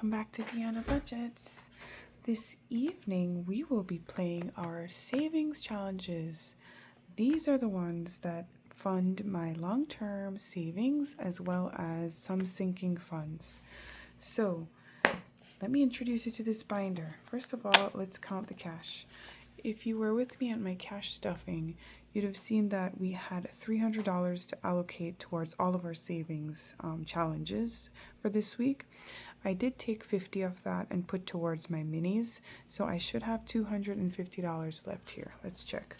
welcome back to Deanna Budgets. This evening we will be playing our savings challenges. These are the ones that fund my long-term savings as well as some sinking funds. So let me introduce you to this binder. First of all, let's count the cash. If you were with me at my cash stuffing, you'd have seen that we had $300 to allocate towards all of our savings challenges for this week. I did take 50 of that and put towards my minis, so I should have $250 left here. Let's check.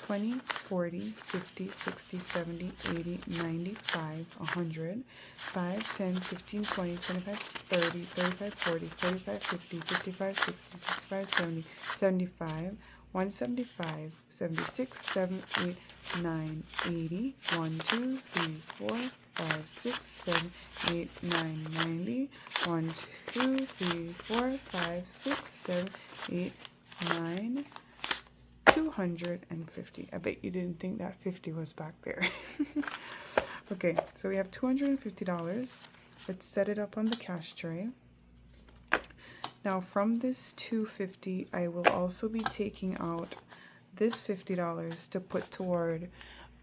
20, 40, 50, 60, 70, 80, 95, 100, 5, 10, 15, 20, 25, 30, 35, 40, 45, 50, 55, 60, 65, 70, 75, 175, 76, 7, 8, 9, 80, 1, 2, 3, 4, 5, 6, 7, 8, 9, 90, 1, 2, 3, 4, 5, 6, 7, 8, 9, 250. I bet you didn't think that 50 was back there. Okay, so we have $250. Let's set it up on the cash tray. Now from this $250, I will also be taking out this $50 to put toward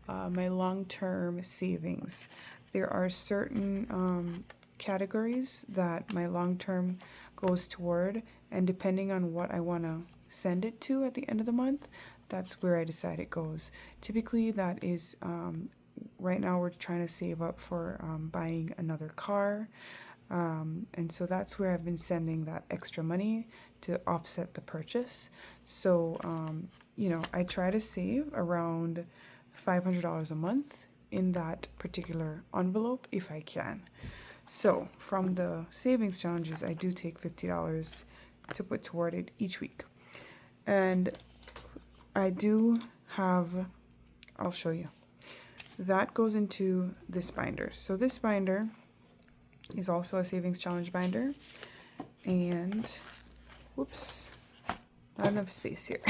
my long-term savings. There are certain categories that my long-term goes toward, and depending on what I want to send it to at the end of the month, that's where I decide it goes. Typically that is, right now we're trying to save up for buying another car. And so that's where I've been sending that extra money to offset the purchase. So, I try to save around $500 a month in that particular envelope if I can. So from the savings challenges, I do take $50 to put toward it each week. And I do have, I'll show you. That goes into this binder. So this binder is also a savings challenge binder, and whoops, not enough space here.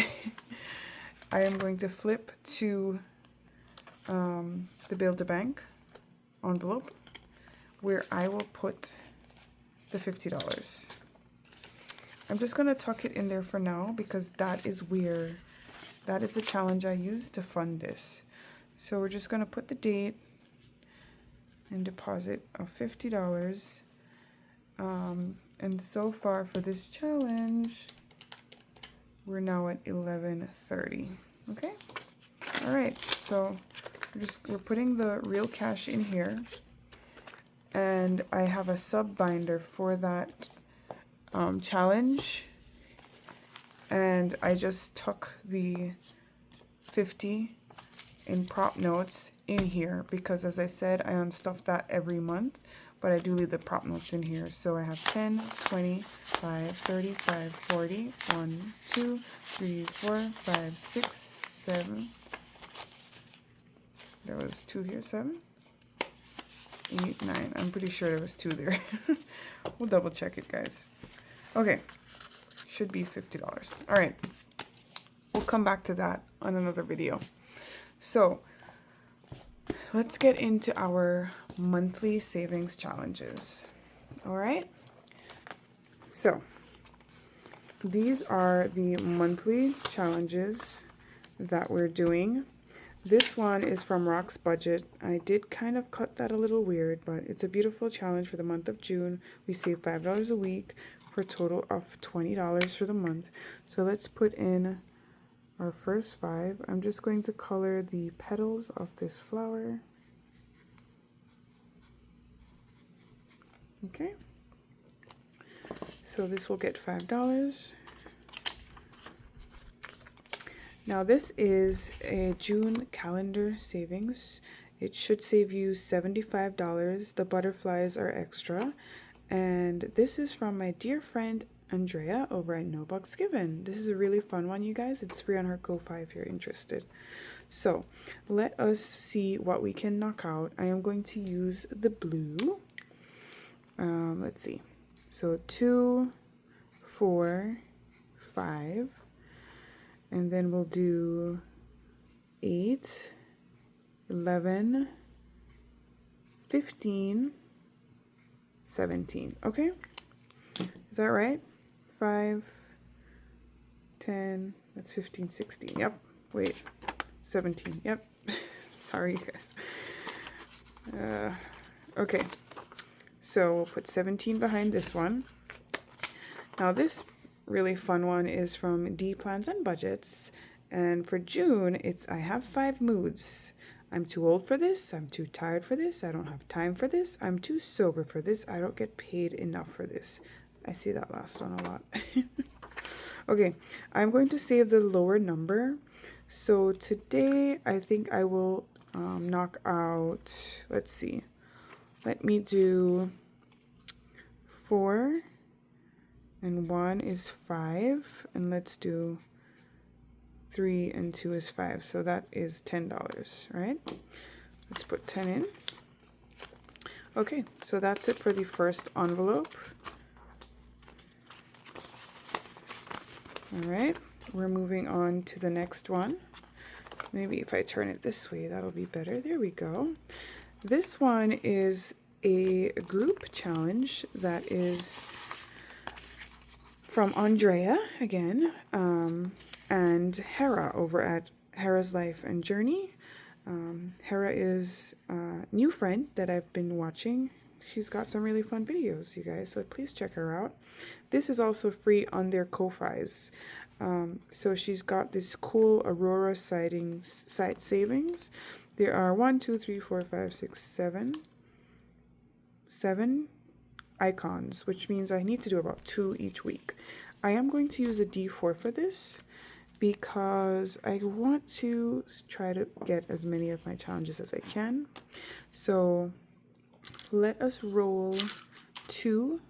I am going to flip to the Build a Bank envelope where I will put the $50. I'm just going to tuck it in there for now because that is the challenge I use to fund this. So we're just going to put the date and deposit of $50. And so far for this challenge, we're now at 11:30. Okay. All right. So we're putting the real cash in here, and I have a sub binder for that challenge, and I just tuck the 50 in prop notes in here because, as I said, I unstuff that every month, but I do leave the prop notes in here. So I have 10, 20, 5, 35, 40, 1, 2, 3, 4, 5, 6, 7. There was 2 here, 7, 8, 9. I'm pretty sure there was 2 there. We'll double check it, guys. Okay, should be $50. All right, we'll come back to that on another video. So let's get into our monthly savings challenges. All right, so these are the monthly challenges that we're doing. This one is from Rock's Budget. I did kind of cut that a little weird, but it's a beautiful challenge for the month of June. We save $5 a week for a total of $20 for the month. So let's put in our first 5. I'm just going to color the petals of this flower. Okay. So this will get $5. Now this is a June calendar savings. It should save you $75. The butterflies are extra. And this is from my dear friend Andrea over at No Bucks Given. This is a really fun one, you guys. It's free on her Ko-Fi if you're interested. So let us see what we can knock out. I am going to use the blue. Let's see. So 2, 4, 5. And then we'll do 8, 11, 15, 17. Okay, that right? 5, 10, that's 15, 16. Yep. Wait, 17. Yep. Sorry, you guys. Okay. So we'll put 17 behind this one. Now this really fun one is from D Plans and Budgets. And for June, it's I have 5 moods. I'm too old for this. I'm too tired for this. I don't have time for this. I'm too sober for this. I don't get paid enough for this. I see that last one a lot. Okay, I'm going to save the lower number. So today, I think I will knock out, let's see. Let me do 4, and 1 is 5, and let's do 3 and 2 is 5. So that is $10, right? Let's put 10 in. Okay, so that's it for the first envelope. All right, we're moving on to the next one. Maybe if I turn it this way, that'll be better. There we go. This one is a group challenge that is from Andrea again, and Hera over at Hera's Life and Journey. Hera is a new friend that I've been watching. She's got some really fun videos, you guys, so please check her out. This is also free on their Ko-Fis. So she's got this cool Aurora site savings. There are 1, 2, 3, 4, 5, 6, 7 icons, which means I need to do about 2 each week. I am going to use a D4 for this because I want to try to get as many of my challenges as I can. So let us roll 2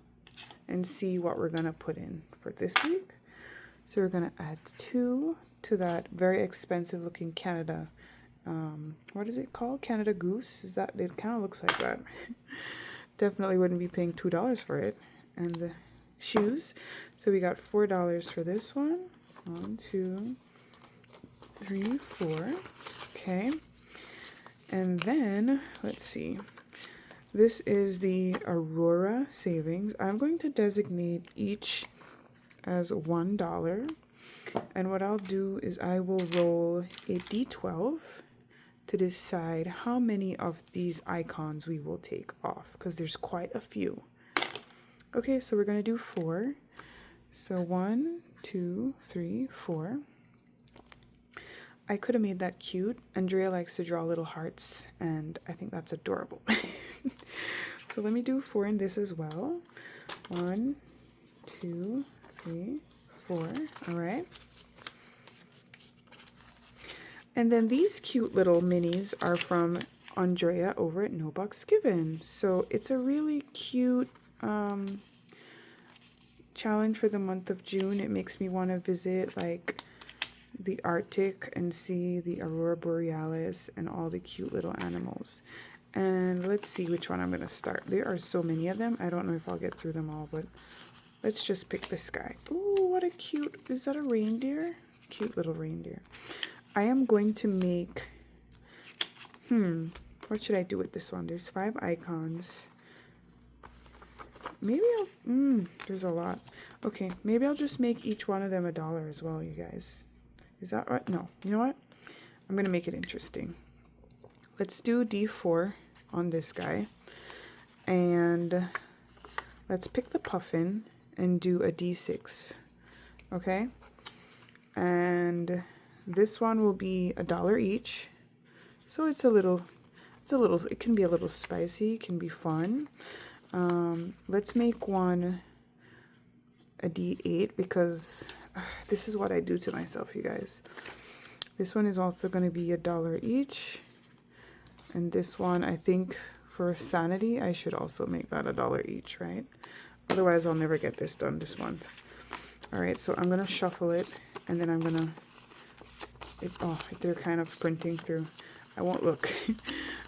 and see what we're gonna put in for this week. So we're gonna add 2 to that very expensive looking Canada, what is it called? Canada Goose? Is that, it kind of looks like that. Definitely wouldn't be paying $2 for it. And the shoes. So we got $4 for this one. 1, 2, 3, 4. Okay. And then, let's see. This is the Aurora savings. I'm going to designate each as $1. And what I'll do is I will roll a D12 to decide how many of these icons we will take off, because there's quite a few. Okay, so we're going to do 4. So 1, 2, 3, 4. I could have made that cute. Andrea likes to draw little hearts, and I think that's adorable. So let me do 4 in this as well. 1, 2, 3, 4. All right. And then these cute little minis are from Andrea over at No Bucks Given. So it's a really cute challenge for the month of June. It makes me want to visit like the Arctic and see the Aurora Borealis and all the cute little animals. And let's see which one I'm going to start. There are so many of them. I don't know if I'll get through them all, but let's just pick this guy. Ooh, what a cute, is that a reindeer? Cute little reindeer. I am going to make, what should I do with this one? There's 5 icons. Maybe I'll, there's a lot. Okay, maybe I'll just make each one of them $1 as well, you guys. Is that right? No, you know what? I'm going to make it interesting. Let's do D4 on this guy. And let's pick the puffin and do a D6. Okay? And this one will be $1 each. So it can be a little spicy, it can be fun. Let's make one a D8 because this is what I do to myself, you guys. This one is also going to be $1 each. And this one, I think for sanity, I should also make that $1 each, right? Otherwise, I'll never get this done this month. All right, so I'm going to shuffle it, and then I'm going to, they're kind of printing through. I won't look.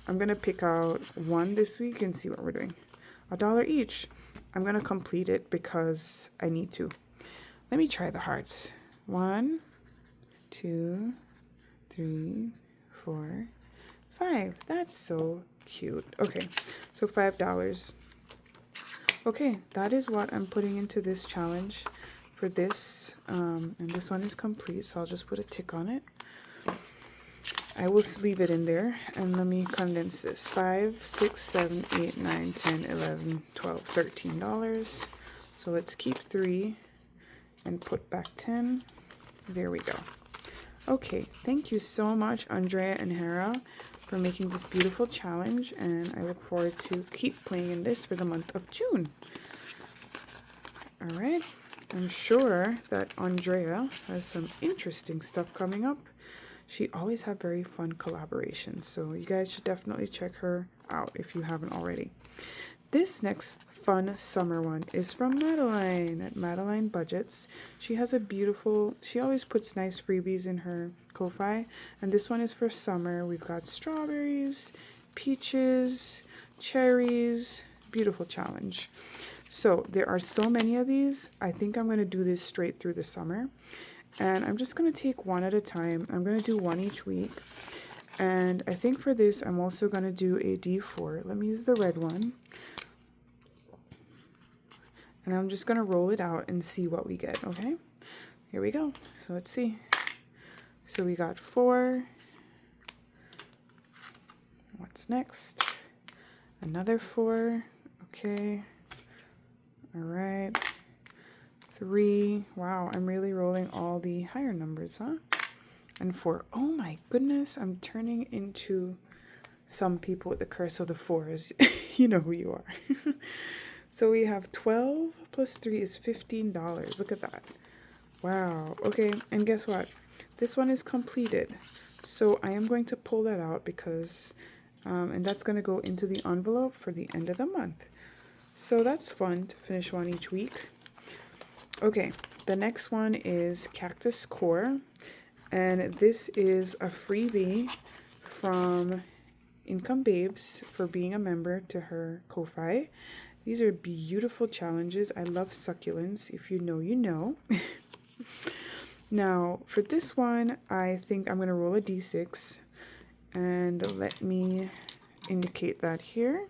I'm going to pick out one this week and see what we're doing. $1 each. I'm going to complete it because I need to. Let me try the hearts. 1, 2, 3, 4, 5. That's so cute. Okay, so $5. Okay, that is what I'm putting into this challenge for this. And this one is complete, so I'll just put a tick on it. I will leave it in there, and let me condense this. 5, 6, 7, 8, 9, 10, 11, 12, $13. So let's keep 3 and put back 10. There we go. Okay, thank you so much, Andrea and Hera, for making this beautiful challenge, and I look forward to keep playing in this for the month of June. All right, I'm sure that Andrea has some interesting stuff coming up. She always have very fun collaborations, so you guys should definitely check her out if you haven't already. This next fun summer one is from Madeline at Madeline Budgets. She has a beautiful, she always puts nice freebies in her Ko-Fi, and this one is for summer. We've got strawberries, peaches, cherries, beautiful challenge. So there are so many of these. I think I'm going to do this straight through the summer. And I'm just going to take one at a time. I'm going to do one each week. And I think for this, I'm also going to do a D4. Let me use the red one. And I'm just going to roll it out and see what we get, okay? Here we go. So let's see. So we got 4. What's next? Another 4. Okay. All right. 3. Wow, I'm really rolling all the higher numbers, huh? And 4. Oh my goodness, I'm turning into some people with the curse of the 4s. You know who you are. So we have 12 plus 3 is $15. Look at that. Wow. Okay, and guess what? This one is completed. So I am going to pull that out because, and that's going to go into the envelope for the end of the month. So that's fun to finish one each week. Okay, the next one is Cactus Core, and this is a freebie from Income Babes for being a member to her Ko-Fi. These are beautiful challenges. I love succulents. If you know, you know. Now, for this one, I think I'm going to roll a d6, and let me indicate that here.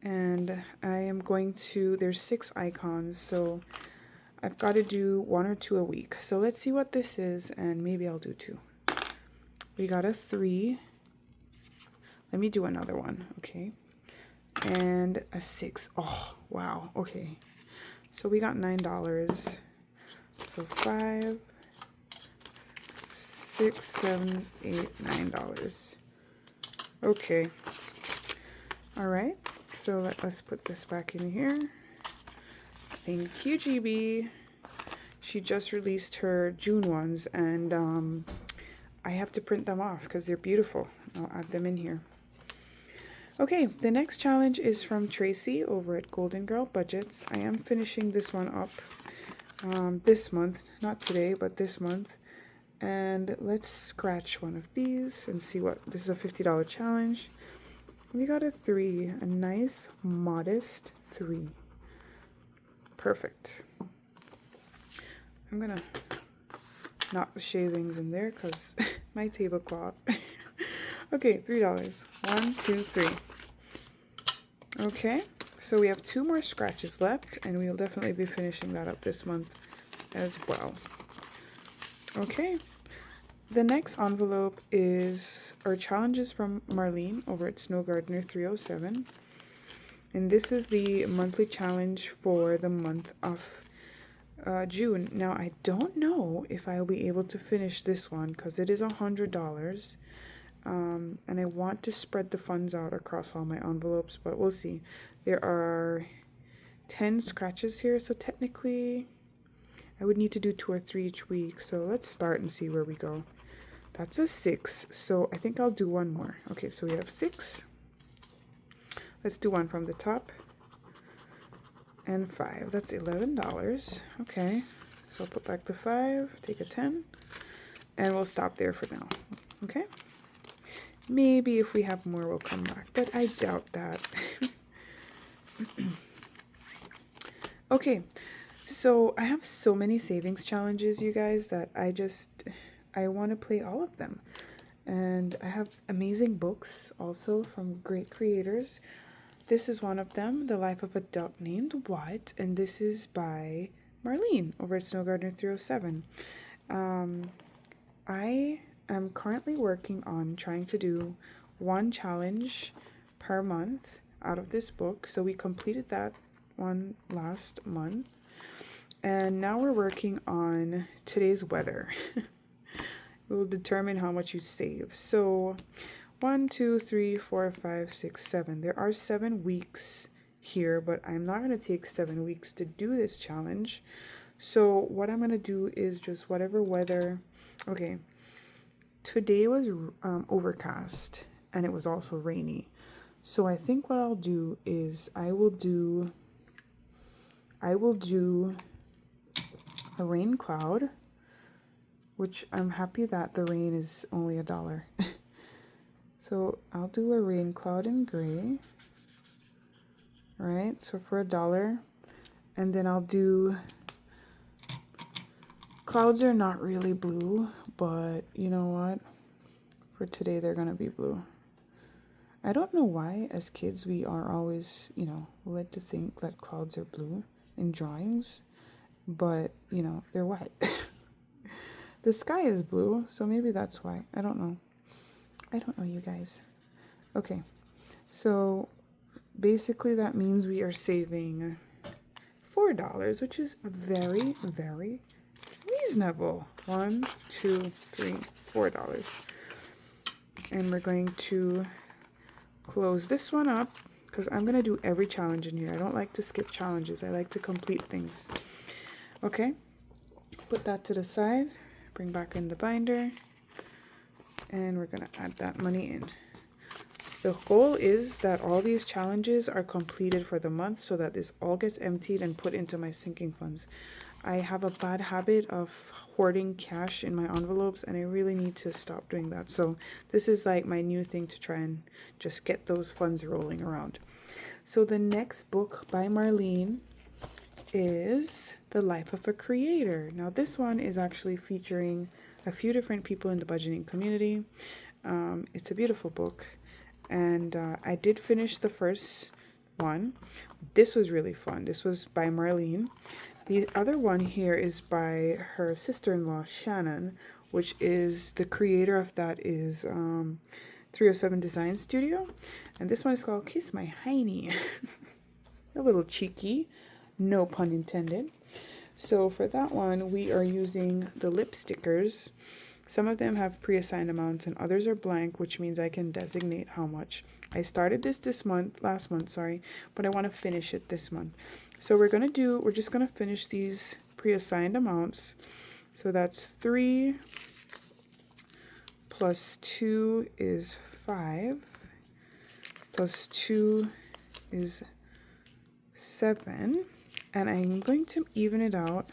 And I am going to, there's 6 icons, so I've got to do 1 or 2 a week. So let's see what this is, and maybe I'll do 2. We got a 3. Let me do another one, okay? And a 6. Oh, wow, okay. So we got $9. So 5, 6, 7, 8, $9. Okay. All right. So let's put this back in here. Thank you, GB. She just released her June ones, and I have to print them off because they're beautiful. I'll add them in here. Okay, the next challenge is from Tracy over at Golden Girl Budgets. I am finishing this one up this month, not today, but this month. And let's scratch one of these and see what, this is a $50 challenge. We got a 3, a nice, modest 3. Perfect. I'm gonna knock the shavings in there because my tablecloth. Okay, $3. 1, 2, 3. Okay, so we have 2 more scratches left, and we'll definitely be finishing that up this month as well. Okay. The next envelope is our challenges from Marlene over at Snow Gardener 307. And this is the monthly challenge for the month of June. Now, I don't know if I'll be able to finish this one because it is $100. And I want to spread the funds out across all my envelopes, but we'll see. There are 10 scratches here, so technically I would need to do 2 or 3 each week. So let's start and see where we go. That's a 6, so I think I'll do 1 more. Okay, so we have 6. Let's do one from the top. And 5, that's $11. Okay, so I'll put back the 5, take a 10, and we'll stop there for now. Okay? Maybe if we have more, we'll come back, but I doubt that. Okay, so I have so many savings challenges, you guys, that I want to play all of them. And I have amazing books also from great creators. this is one of them, The Life of a Duck Named What, and this is by Marlene over at Snow Gardener 307. I am currently working on trying to do one challenge per month out of this book. So we completed that one last month. And now we're working on today's weather. It will determine how much you save. So 1, 2, 3, 4, 5, 6, 7. There are 7 weeks here, but I'm not going to take 7 weeks to do this challenge. So what I'm going to do is just whatever weather. Okay, today was overcast and it was also rainy. So I think what I'll do is I will do a rain cloud, which I'm happy that the rain is only $1. So I'll do a rain cloud in gray, right? So for $1, and then I'll do, clouds are not really blue, but you know what? For today, they're gonna be blue. I don't know why, as kids, we are always, led to think that clouds are blue in drawings, but, they're white. The sky is blue, so maybe that's why. I don't know. I don't know, you guys. Okay, so basically that means we are saving $4, which is very, very reasonable. 1, 2, 3, $4. And we're going to close this one up because I'm going to do every challenge in here. I don't like to skip challenges. I like to complete things. Okay, put that to the side. Bring back in the binder. And we're going to add that money in. The goal is that all these challenges are completed for the month so that this all gets emptied and put into my sinking funds. I have a bad habit of hoarding cash in my envelopes and I really need to stop doing that. So this is like my new thing to try and just get those funds rolling around. So the next book by Marlene is The Life of a Creator. Now this one is actually featuring a few different people in the budgeting community. It's a beautiful book, and I did finish the first one. This was really fun. This was by Marlene. The other one here is by her sister-in-law Shannon, which is the creator of that is 307 Design Studio, and this one is called Kiss My Hiney. A little cheeky, no pun intended. So for that one, we are using the lip stickers. Some of them have pre-assigned amounts and others are blank, which means I can designate how much. I started this last month, sorry, but I want to finish it this month. So we're just going to finish these pre-assigned amounts. So that's 3 plus 2 is 5 plus 2 is 7. And I'm going to even it out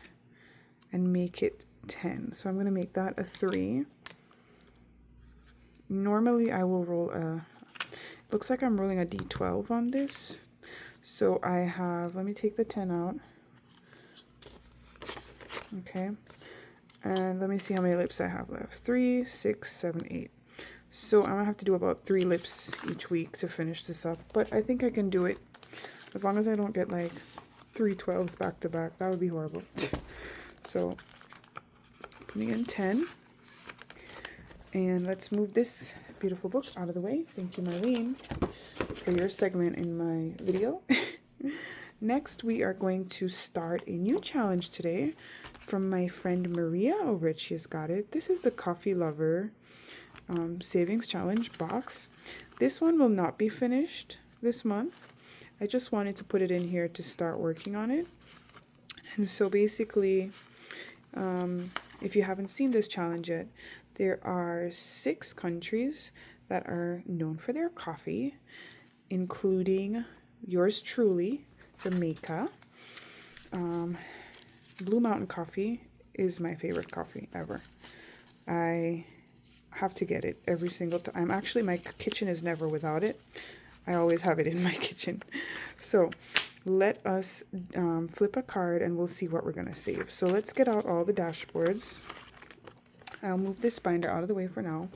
and make it 10. So I'm going to make that a 3. Normally I will roll looks like I'm rolling a d12 on this. So I have, let me take the 10 out. Okay. And let me see how many lips I have left. 3, 6, 7, 8. So I'm going to have to do about 3 lips each week to finish this up. But I think I can do it as long as I don't get like 3 12s back to back. That would be horrible. So putting in 10. And let's move this beautiful book out of the way. Thank you, Marlene, for your segment in my video. Next, we are going to start a new challenge today from my friend Maria over at She's Got It. This is the Coffee Lover Savings Challenge box. This one will not be finished this month. I just wanted to put it in here to start working on it. And so basically, if you haven't seen this challenge yet, there are 6 countries that are known for their coffee, including yours truly, Jamaica. Blue Mountain coffee is my favorite coffee ever. I have to get it every single time. Actually, my kitchen is never without it. I always have it in my kitchen. So let us flip a card and we'll see what we're going to save. So let's get out all the dashboards. I'll move this binder out of the way for now.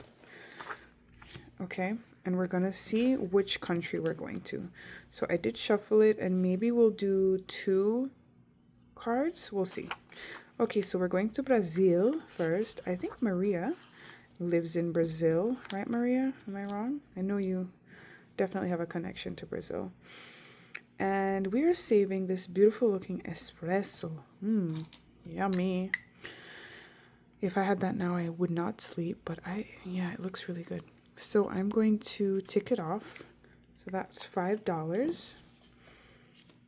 Okay, and we're gonna see which country we're going to. So I did shuffle it, and maybe we'll do 2 cards. We'll see. Okay, so we're going to Brazil first. I think Maria lives in Brazil, right, Maria? Am I wrong? I know you definitely have a connection to Brazil. And we are saving this beautiful looking espresso. Yummy. If I had that now, I would not sleep, but yeah, it looks really good. So I'm going to tick it off. So that's $5.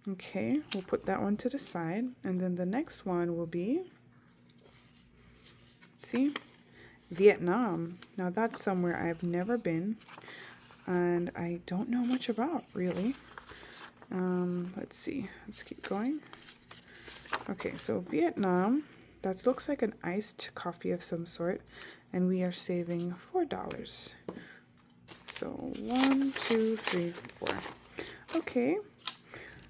Okay, we'll put that one to the side. And then the next one will be, let's see, Vietnam. Now that's somewhere I've never been, and I don't know much about, really. Let's see, let's keep going. Okay, so Vietnam, that looks like an iced coffee of some sort, and we are saving $4. So 1, 2, 3, 4. Okay,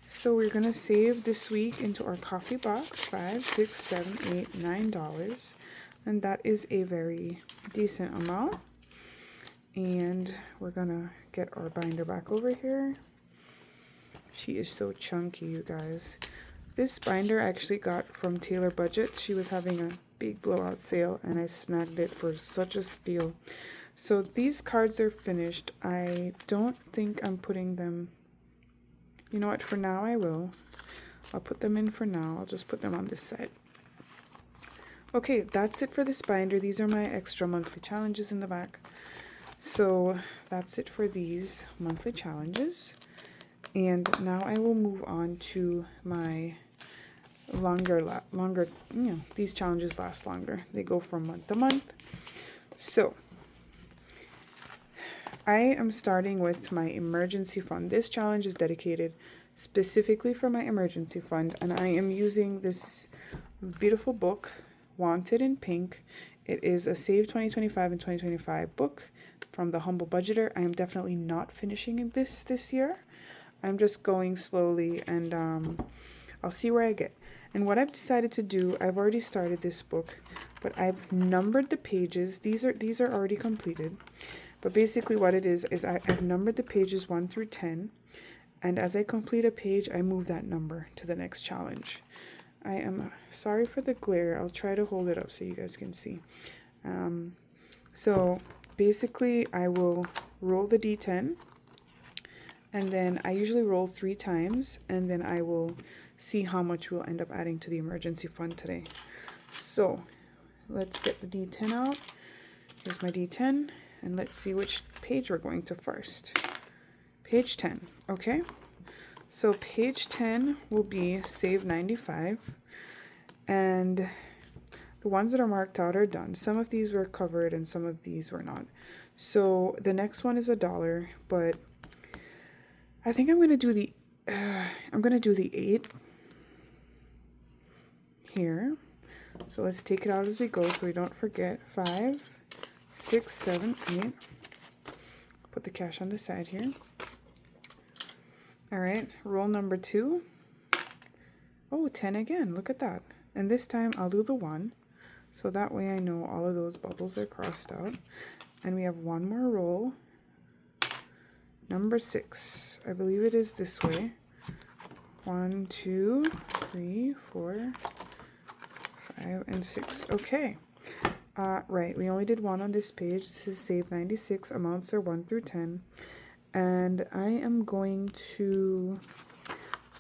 so we're gonna save this week into our coffee box, $5, $6, $7, $8, $9, and that is a very decent amount. And we're gonna get our binder back over here. She is so chunky, you guys. This binder I actually got from Taylor Budget. She was having a big blowout sale, and I snagged it for such a steal. So these cards are finished. I don't think I'm putting them, you know what, for now I will. I'll put them in for now. I'll just put them on this side. Okay, that's it for this binder. These are my extra monthly challenges in the back. So that's it for these monthly challenges. And now I will move on to my longer, these challenges last longer. They go from month to month. So I am starting with my emergency fund. This challenge is dedicated specifically for my emergency fund, and I am using this beautiful book, Wanted in Pink. It is a Save 2025 and 2025 book from The Humble Budgeter. I am definitely not finishing this year. I'm just going slowly, and I'll see where I get. And what I've decided to do, I've already started this book, but I've numbered the pages. These are already completed. But basically what it is I've numbered the pages 1 through 10. And as I complete a page, I move that number to the next challenge. I am sorry for the glare. I'll try to hold it up so you guys can see. So basically I will roll the D10. And then I usually roll 3 times, and then I will see how much we'll end up adding to the emergency fund today. So let's get the D10 out. Here's my D10, and let's see which page we're going to first. Page 10, okay? So page 10 will be Save 95, and the ones that are marked out are done. Some of these were covered and some of these were not. So the next one is $1, but I think I'm gonna do the 8 here. So let's take it out as we go so we don't forget. 5, 6, 7, 8. Put the cash on the side here. All right, roll number 2. Oh, 10 again. Look at that. And this time I'll do the 1, so that way I know all of those bubbles are crossed out. And we have one more roll. Number 6. I believe it is this way. 1, 2, 3, 4, 5, and 6. Okay. Right. We only did 1 on this page. This is Save 96. Amounts are 1 through 10. And I am going to...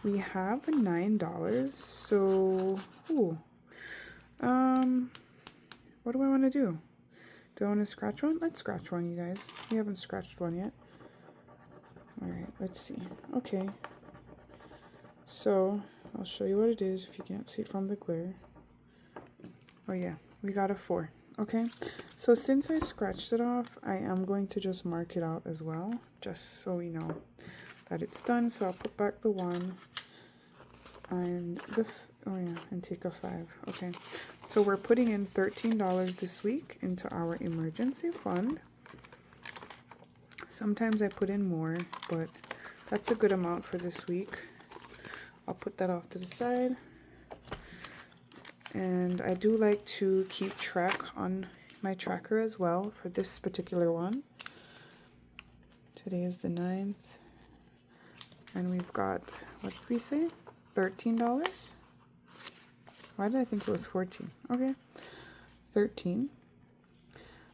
We have $9. So... Ooh. What do I want to do? Do I want to scratch one? Let's scratch one, you guys. We haven't scratched one yet. Alright, let's see. Okay. So, I'll show you what it is if you can't see it from the glare. Oh yeah, we got a 4. Okay. So since I scratched it off, I am going to just mark it out as well, just so we know that it's done. So I'll put back the 1 and the... Oh yeah, and take a 5. Okay. So we're putting in $13 this week into our emergency fund. Sometimes I put in more, but that's a good amount for this week. I'll put that off to the side. And I do like to keep track on my tracker as well for this particular one. Today is the 9th. And we've got, what did we say? $13? Why did I think it was 14? Okay, 13.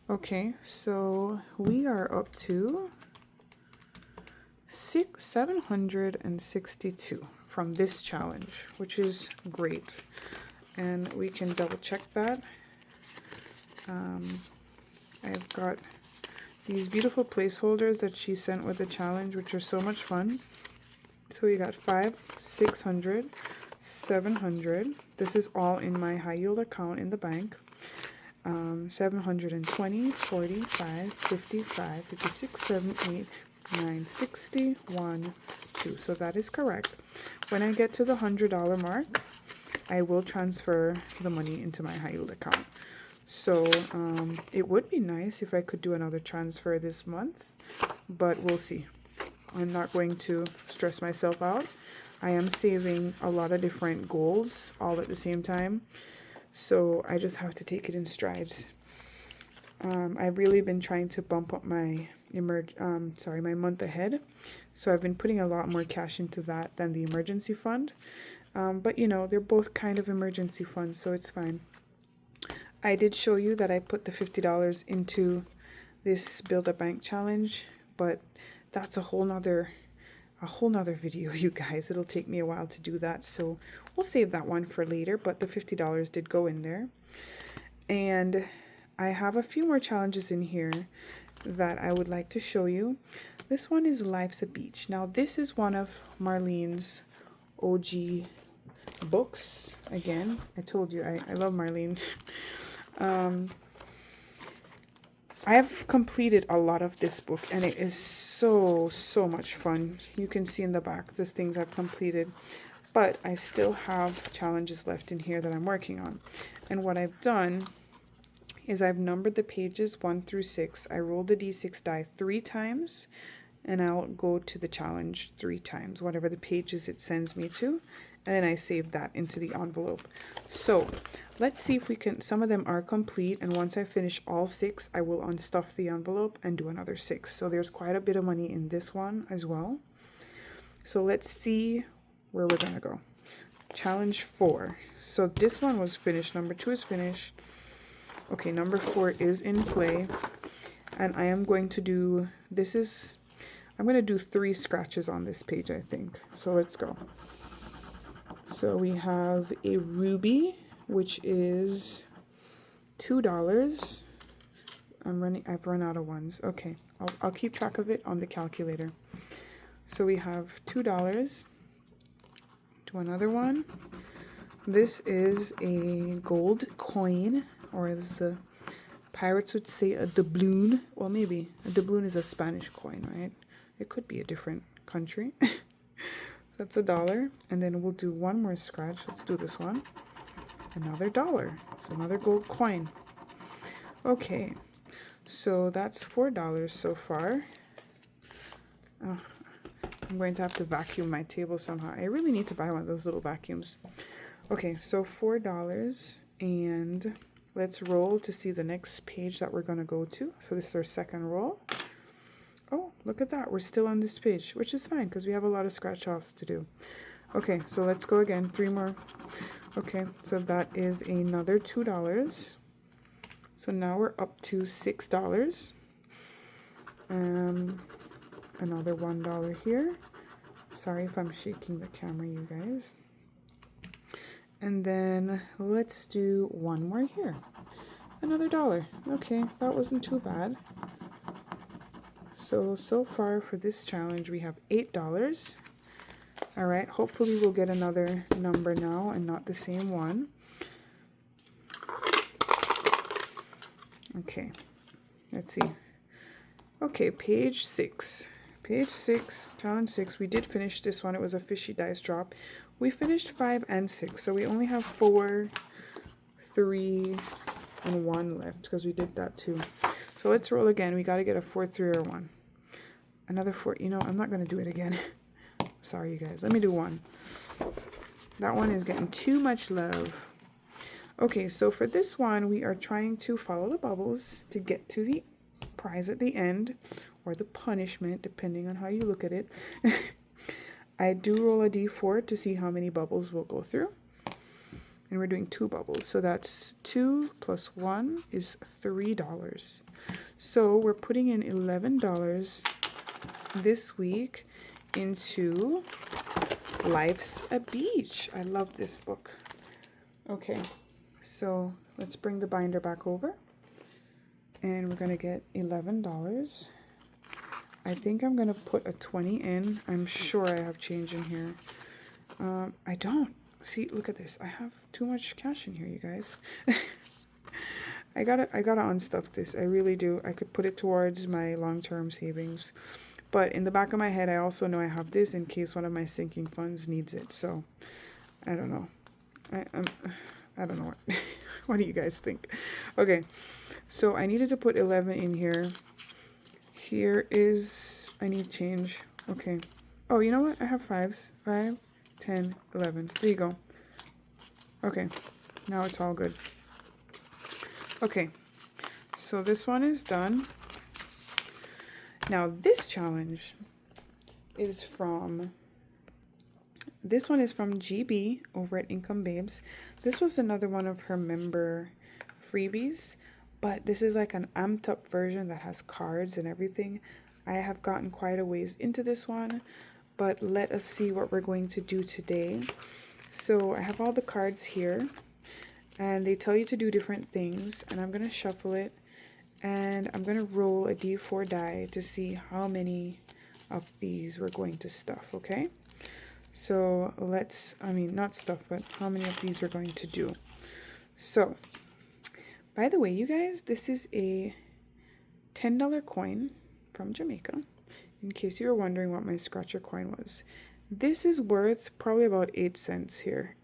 Okay, so we are up to 762 from this challenge, which is great. And we can double check that. I've got these beautiful placeholders that she sent with the challenge, which are so much fun. So we got 5, 600, 700. This is all in my high yield account in the bank. 720, 45, 55, 56, 7, 8, 9, 60, 1, 2. So that is correct. When I get to the $100 mark, I will transfer the money into my high yield account. So it would be nice if I could do another transfer this month, but we'll see. I'm not going to stress myself out. I am saving a lot of different goals all at the same time, so I just have to take it in strides. I've really been trying to bump up my my month ahead, so I've been putting a lot more cash into that than the emergency fund. But you know, they're both kind of emergency funds, so it's fine. I did show you that I put the $50 into this Build a Bank challenge, but that's a whole nother video, you guys. It'll take me a while to do that, so we'll save that one for later. But the $50 did go in there, and I have a few more challenges in here that I would like to show you. This one is Life's a Beach. Now this is one of Marlene's OG books. Again, I told you I love Marlene. I've completed a lot of this book, and it is so much fun. You can see in the back the things I've completed, but I still have challenges left in here that I'm working on. And what I've done is I've numbered the pages 1 through 6. I rolled the d6 die 3 times, and I'll go to the challenge 3 times, whatever the pages it sends me to, and then I save that into the envelope. So let's see if we can, some of them are complete, and once I finish all 6, I will unstuff the envelope and do another 6. So there's quite a bit of money in this one as well. So let's see where we're gonna go. Challenge 4. So this one was finished. Number 2 is finished. Okay, number 4 is in play, and I am going to do, I'm going to do 3 scratches on this page, I think. So let's go. So we have a ruby, which is $2. I've run out of ones. Okay, I'll keep track of it on the calculator. So we have $2. Do another one. This is a gold coin, or as the pirates would say, a doubloon. Well, maybe a doubloon is a Spanish coin, right? It could be a different country. So that's $1, and then we'll do one more scratch. Let's do this one. Another $1. It's another gold coin. Okay, so that's $4 so far. Oh, I'm going to have to vacuum my table somehow. I really need to buy one of those little vacuums. Okay, so $4, and let's roll to see the next page that we're going to go to. So this is our second roll. Oh, look at that. We're still on this page, which is fine because we have a lot of scratch offs to do. Okay, so let's go again. 3 more. Okay, so that is another $2. So now we're up to $6. Another $1 here. Sorry if I'm shaking the camera, you guys. And then let's do one more here. Another $1. Okay, that wasn't too bad. So far for this challenge, we have $8. All right, hopefully we'll get another number now and not the same one. Okay, let's see. Okay, page 6. Page 6, challenge 6. We did finish this one. It was a fishy dice drop. We finished 5 and 6, so we only have 4, 3, and 1 left because we did that too. So let's roll again. We got to get a 4, 3, or 1. Another 4. You know, I'm not going to do it again. Sorry, you guys. Let me do 1. That one is getting too much love. Okay, so for this one, we are trying to follow the bubbles to get to the prize at the end, or the punishment, depending on how you look at it. I do roll a d4 to see how many bubbles we'll go through. And we're doing 2 bubbles. So that's 2 plus 1 is $3. So we're putting in $11 this week into Life's a Beach. I love this book. Okay, so let's bring the binder back over. And we're going to get $11. I think I'm going to put a 20 in. I'm sure I have change in here. I don't. See, look at this. I have too much cash in here, you guys. I gotta unstuff this. I really do. I could put it towards my long-term savings. But in the back of my head, I also know I have this in case one of my sinking funds needs it. So, I don't know. I don't know what. What do you guys think? Okay, so I needed to put 11 in here. Here is, I need change. Okay. Oh, you know what? I have 5s. 5, 10, 11. There you go. Okay, now it's all good. Okay, so this one is done. Now this challenge is from, this one is from GB over at Income Babes. This was another one of her member freebies, but this is like an amped up version that has cards and everything. I have gotten quite a ways into this one, but let us see what we're going to do today. So I have all the cards here, and they tell you to do different things, and I'm going to shuffle it, and I'm going to roll a d4 die to see how many of these we're going to stuff, okay? So let's, I mean, not stuff, but how many of these we're going to do. So, by the way, you guys, this is a $10 coin from Jamaica, in case you were wondering what my scratcher coin was. This is worth probably about 8 cents here.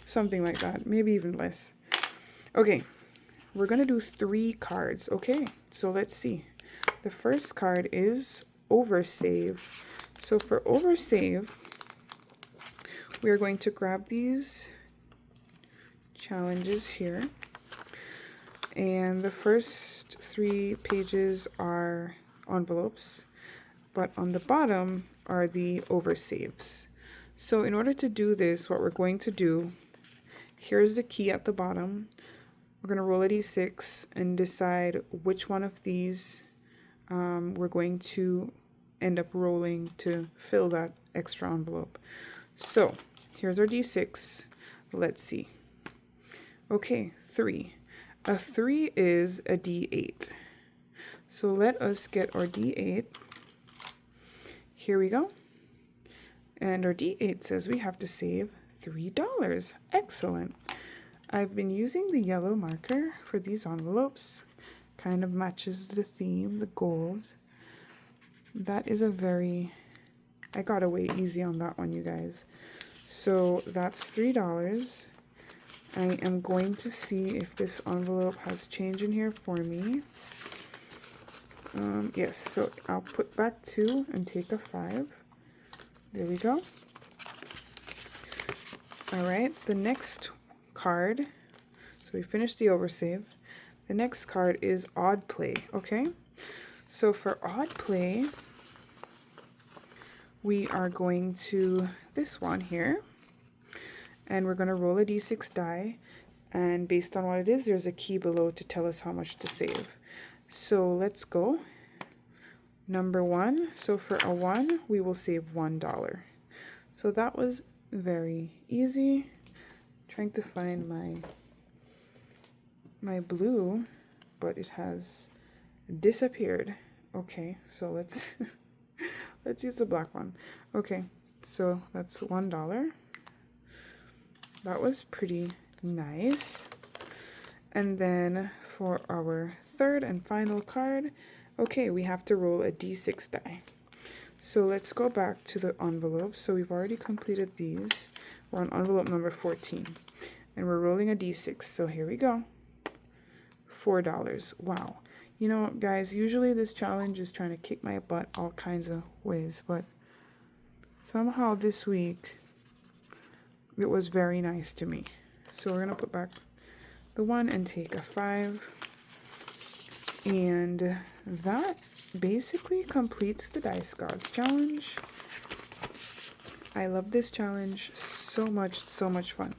Something like that, maybe even less. Okay, we're gonna do 3 cards, okay? So let's see. The first card is Oversave. So for Oversave, we are going to grab these challenges here. And the first 3 pages are envelopes, but on the bottom are the oversaves. So in order to do this, what we're going to do, here's the key at the bottom. We're going to roll a d6 and decide which one of these we're going to end up rolling to fill that extra envelope. So here's our d6. Let's see. Okay, 3. A 3 is a d8. So let us get our d8. Here we go. And our d8 says we have to save $3. Excellent. I've been using the yellow marker for these envelopes. Kind of matches the theme, the gold. That is a very, I got away easy on that one, you guys. So that's $3. I am going to see if this envelope has change in here for me. Yes, so I'll put back 2 and take a 5. There we go. All right, the next card, so we finished the oversave. The next card is Odd Play, okay? So for Odd Play, we are going to this one here, and we're going to roll a d6 die, and based on what it is, there's a key below to tell us how much to save. So let's go. Number 1, so for a 1, we will save $1. So that was very easy. Trying to find my blue, but it has disappeared. Okay, so let's let's use the black one. Okay, so that's $1. That was pretty nice. And then for our third and final card, okay, we have to roll a d6 die. So let's go back to the envelope. So we've already completed these. We're on envelope number 14. And we're rolling a d6. So here we go. $4. Wow. You know, guys, usually this challenge is trying to kick my butt all kinds of ways. But somehow this week, it was very nice to me. So we're going to put back the 1 and take a 5. And that basically completes the Dice Gods challenge. I love this challenge so much, so much fun.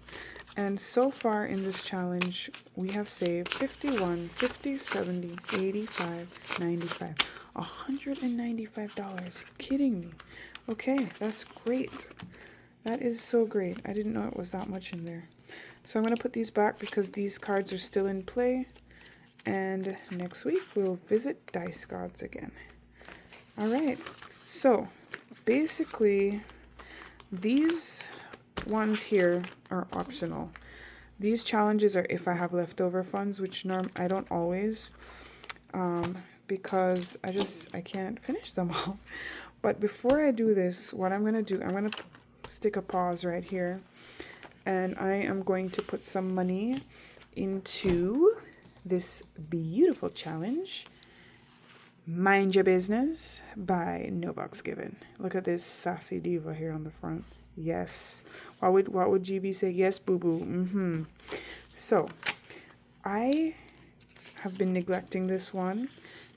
And so far in this challenge, we have saved 51, 50, 70, 85, 95, $195. You're kidding me. Okay, that's great. That is so great. I didn't know it was that much in there. So I'm going to put these back because these cards are still in play. And next week, we'll visit Dice Gods again. All right. So basically, these ones here are optional. These challenges are if I have leftover funds, which I don't always, because I can't finish them all. But before I do this, what I'm going to do, I'm going to stick a pause right here, and I am going to put some money into this beautiful challenge, Mind Your Business by No Box Given. Look at this sassy diva here on the front. Yes. What would GB say? Yes, boo-boo. So, I have been neglecting this one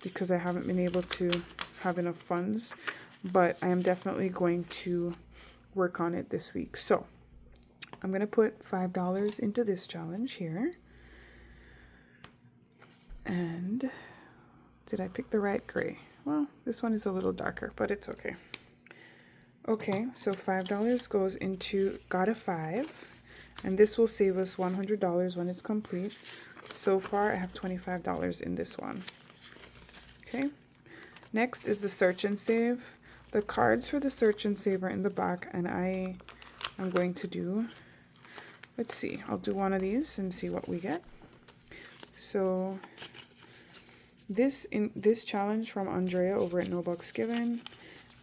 because I haven't been able to have enough funds, but I am definitely going to work on it this week. So, I'm going to put $5 into this challenge here. And did I pick the right gray? Well, this one is a little darker, but it's okay. Okay, so $5 goes into got a 5, and this will save us $100 when it's complete. So far, I have $25 in this one. Okay, next is the search and save. The cards for the search and save are in the back, and I'm going to do, let's see, I'll do one of these and see what we get. So this challenge from Andrea over at No Box Given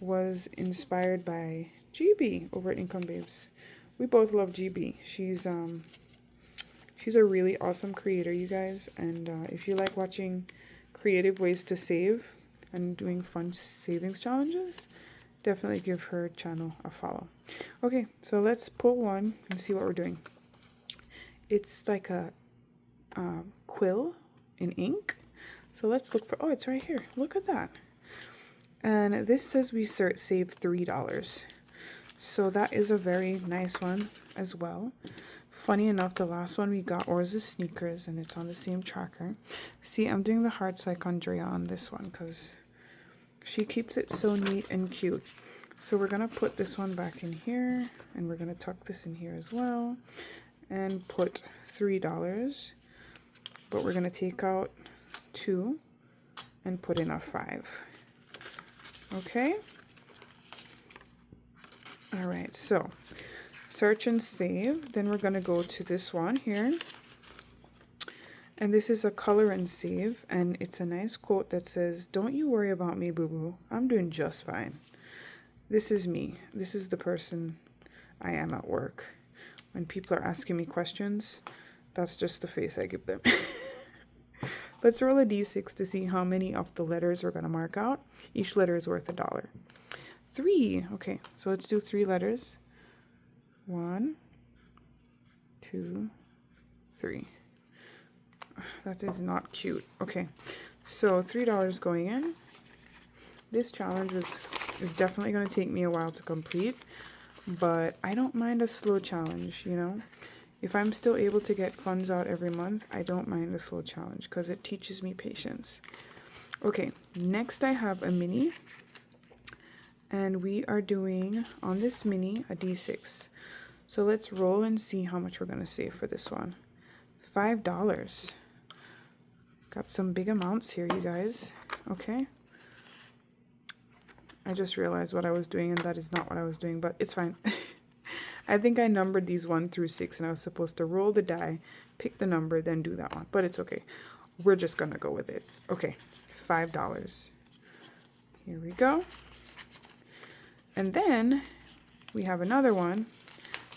was inspired by GB over at Income Babes. We both love GB. She's a really awesome creator, you guys, and if you like watching creative ways to save and doing fun savings challenges, definitely give her channel a follow. Okay, so let's pull one and see what we're doing. It's like a quill in ink. So let's look for, oh, it's right here. Look at that. And this says we saved $3. So that is a very nice one as well. Funny enough, the last one we got was the sneakers, and it's on the same tracker. See, I'm doing the hearts like Andrea on this one because she keeps it so neat and cute. So we're going to put this one back in here, and we're going to tuck this in here as well, and put $3. But we're going to take out 2 and put in a 5. Okay. All right, so search and save. Then we're going to go to this one here. And this is a color and save. And it's a nice quote that says, "Don't you worry about me, boo-boo. I'm doing just fine." This is me. This is the person I am at work. When people are asking me questions, that's just the face I give them. Let's roll a d6 to see how many of the letters we're going to mark out. Each letter is worth $1. 3. Okay, so let's do 3 letters. 1, 2, 3. That is not cute. Okay, so $3 going in. This challenge is definitely going to take me a while to complete, but I don't mind a slow challenge, you know. If I'm still able to get funds out every month, I don't mind a slow challenge because it teaches me patience. Okay, next I have a mini, and we are doing on this mini a d6. So let's roll and see how much we're going to save for this one. $5. Got some big amounts here, you guys. Okay. I just realized what I was doing, and that is not what I was doing, but it's fine. I think I numbered these 1 through 6, and I was supposed to roll the die, pick the number, then do that one. But it's okay. We're just going to go with it. Okay, $5. Here we go. And then we have another one.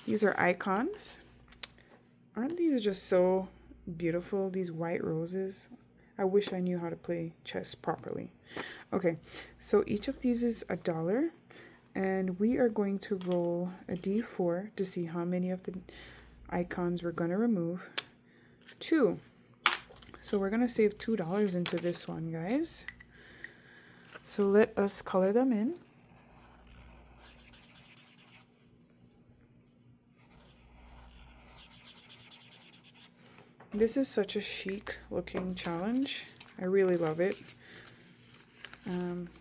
These are icons. Aren't these just so beautiful, these white roses? I wish I knew how to play chess properly. Okay, so each of these is $1. And we are going to roll a d4 to see how many of the icons we're going to remove. 2. So we're gonna save $2 into this one, guys. So let us color them in. This is such a chic looking challenge. I really love it.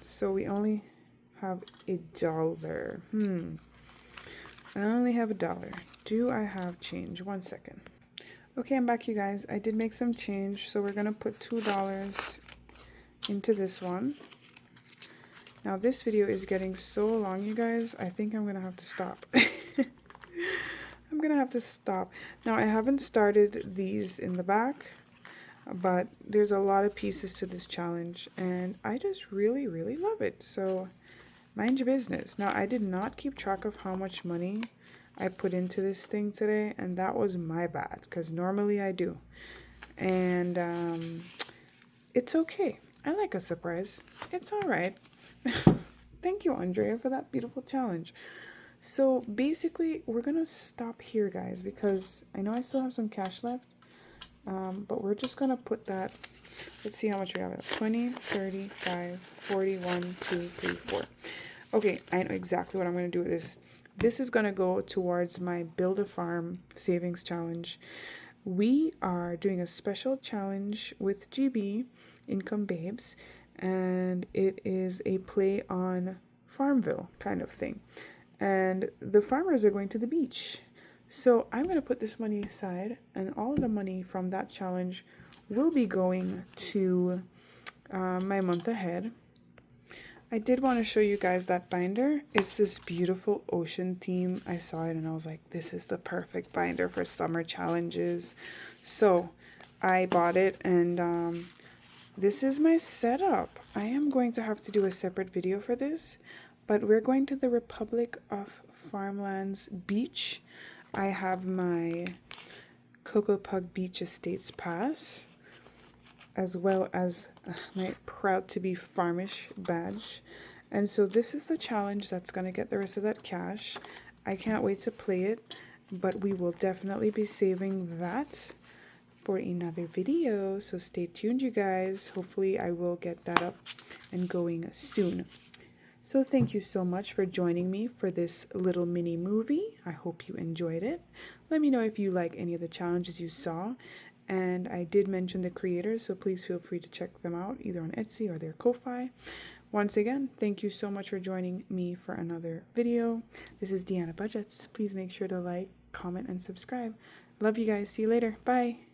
So we only have $1. I only have $1. Do I have change? 1 second. Okay, I'm back, you guys. I did make some change, so we're gonna put $2 into this one. Now this video is getting so long, you guys. I think I'm gonna have to stop. I'm gonna have to stop. Now I haven't started these in the back, but there's a lot of pieces to this challenge, and I just really love it. So mind your business. Now I did not keep track of how much money I put into this thing today, and that was my bad, because normally I do. And it's okay. I like a surprise. It's all right. Thank you, Andrea, for that beautiful challenge. So basically we're gonna stop here, guys, because I know I still have some cash left. But we're just gonna put that, let's see how much we have. 20, 35, 41, 2, 3, 4. Okay, I know exactly what I'm gonna do with this. This is gonna go towards my Build a Farm Savings Challenge. We are doing a special challenge with GB, Income Babes, and it is a play on Farmville kind of thing. And the farmers are going to the beach. So I'm going to put this money aside, and all of the money from that challenge will be going to my month ahead. I did want to show you guys that binder. It's this beautiful ocean theme. I saw it and I was like, this is the perfect binder for summer challenges. So I bought it, and this is my setup. I am going to have to do a separate video for this, but we're going to the Republic of Farmlands Beach. I have my Cocoa Pug Beach Estates pass, as well as my Proud to be Farmish badge. And so this is the challenge that's going to get the rest of that cash. I can't wait to play it, but we will definitely be saving that for another video. So stay tuned, you guys. Hopefully I will get that up and going soon. So thank you so much for joining me for this little mini movie. I hope you enjoyed it. Let me know if you like any of the challenges you saw. And I did mention the creators, so please feel free to check them out either on Etsy or their Ko-Fi. Once again, thank you so much for joining me for another video. This is Deanna Budgets. Please make sure to like, comment, and subscribe. Love you guys. See you later. Bye.